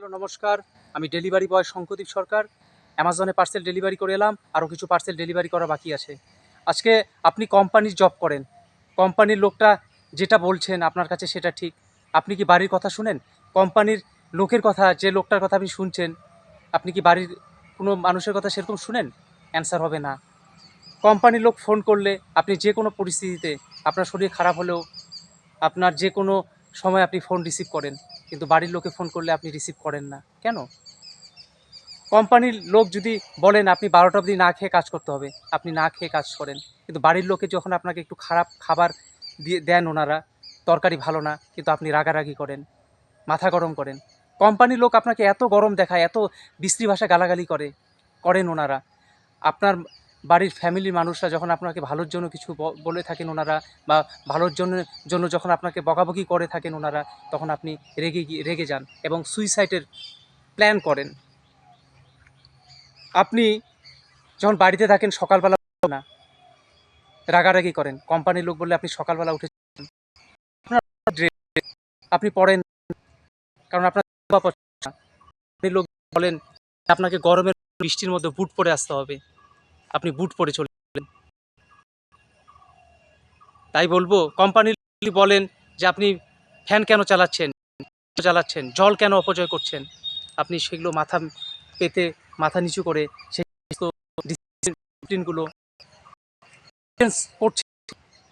Hello নমস্কার, আমি delivery boy শঙ্কদীপ সরকার। অ্যামাজনে পার্সেল ডেলিভারি করে এলাম, আরও কিছু পার্সেল ডেলিভারি করা বাকি আছে। আজকে আপনি কোম্পানির জব করেন, কোম্পানির লোকটা যেটা বলছেন আপনার কাছে সেটা ঠিক। আপনি কি বাড়ির কথা শুনেন? কোম্পানির লোকের কথা, যে লোকটার কথা আপনি শুনছেন, আপনি কি বাড়ির কোনো মানুষের কথা সেরকম শুনেন? অ্যান্সার হবে না। কোম্পানির লোক ফোন করলে আপনি যে কোনো পরিস্থিতিতে, আপনার শরীর খারাপ হলেও, আপনার যে কোনো সময় আপনি ফোন রিসিভ করেন, কিন্তু বাড়ির লোকে ফোন করলে আপনি রিসিভ করেন না কেন? কোম্পানির লোক যদি বলেন আপনি 12টা অবধি না খেয়ে কাজ করতে হবে, আপনি না খেয়ে কাজ করেন। কিন্তু বাড়ির লোকে যখন আপনাকে একটু খারাপ খাবার দিয়ে দেন ওনারা, তরকারি ভালো না, কিন্তু আপনি রাগারাগি করেন, মাথা গরম করেন। কোম্পানির লোক আপনাকে এত গরম দেখায়, এত বিশ্রী ভাষায় গালাগালি করেন ওনারা। আপনার বাড়ির ফ্যামিলির মানুষরা যখন আপনাকে ভালোর জন্য কিছু বলে থাকেন ওনারা, বা ভালোর জন্য যখন আপনাকে বকাবকি করে থাকেন ওনারা, তখন আপনি রেগে যান এবং সুইসাইডের প্ল্যান করেন। আপনি যখন বাড়িতে থাকেন সকালবেলা না, রাগারাগি করেন। কোম্পানির লোক বললে আপনি সকালবেলা উঠে আপনার dress আপনি পড়েন, কারণ আপনার পছন্দ না। কোম্পানির লোক বলেন আপনাকে গরমের বৃষ্টির মধ্যে বুট পরে আসতে হবে, আপনি বুট পরে চলে গেলেন। তাই বলবো, কোম্পানির লোক বলেন যে আপনি ফ্যান কেন চালাচ্ছেন, জল কেন অপচয় করছেন, আপনি সেগুলো মাথা পেতে, মাথা নিচু করে সেই ডিসিপ্লিনগুলো করছেন,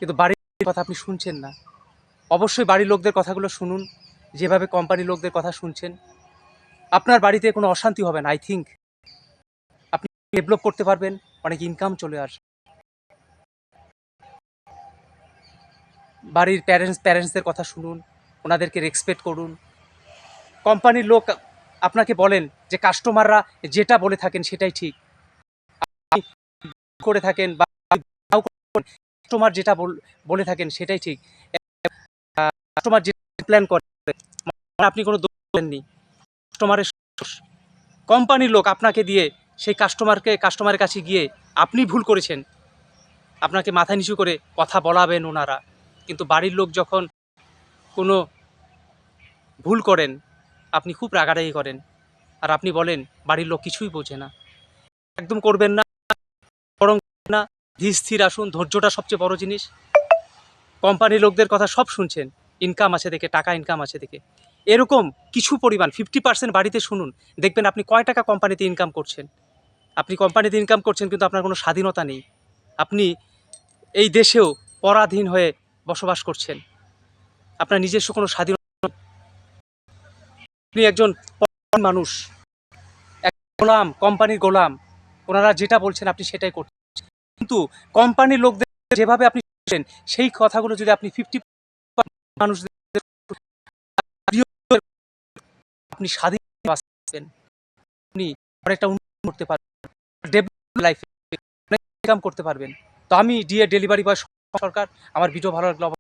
কিন্তু বাড়ির কথা আপনি শুনছেন না। অবশ্যই বাড়ির লোকদের কথাগুলো শুনুন, যেভাবে কোম্পানির লোকদের কথা শুনছেন। আপনার বাড়িতে কোনো অশান্তি হবে না। আই থিঙ্ক আপনি ডেভেলপ করতে পারবেন, অনেক ইনকাম চলে আসবে। বাড়ির প্যারেন্টসদের কথা শুনুন, ওনাদেরকে রেসপেক্ট করুন। কোম্পানির লোক আপনাকে বলেন যে কাস্টমাররা যেটা বলে থাকেন সেটাই ঠিক করে থাকেন, বা কাস্টমার যেটা বলে থাকেন সেটাই ঠিক। কাস্টমার যে প্ল্যান করে, আপনি কোনো দোষ দেননি, কাস্টমারের কোম্পানির লোক আপনাকে দিয়ে সেই কাস্টমারের কাছে গিয়ে আপনি ভুল করেছেন, আপনাকে মাথা নিচু করে কথা বলাবেন ওনারা। কিন্তু বাড়ির লোক যখন কোনো ভুল করেন, আপনি খুব রাগারাগি করেন, আর আপনি বলেন বাড়ির লোক কিছুই বোঝে না। একদম করবেন না, বরং না, ধীর স্থির আসুন। ধৈর্যটা সবচেয়ে বড় জিনিস। কোম্পানির লোকদের কথা সব শুনছেন, ইনকাম আছে দেখে, টাকা ইনকাম আছে দেখে। এরকম কিছু পরিমাণ 50% বাড়িতে শুনুন, দেখবেন আপনি কয় টাকা কোম্পানিতে ইনকাম করছেন। আপনি কোম্পানিতে ইনকাম করছেন, কিন্তু আপনার কোনো স্বাধীনতা নেই। আপনি এই দেশেও পরাধীন হয়ে বসবাস করছেন, আপনার নিজস্ব কোনো স্বাধীনতা। আপনি একজন মানুষ, এক গোলাম, কোম্পানির গোলাম। ওনারা যেটা বলছেন আপনি সেটাই করছেন। কিন্তু কোম্পানির লোকদের যেভাবে আপনি বলছেন, সেই কথাগুলো যদি আপনি 50 মানুষদের, আপনি স্বাধীন বাঁচবেন, আপনি অনেকটা উন্নতি করতে পারবেন, ডেভেলপ লাইফে অনেক ইনকাম করতে পারবেন। তো আমি ডেলিভারি বয় সরকার। আমার ভিডিও ভালো লাগলে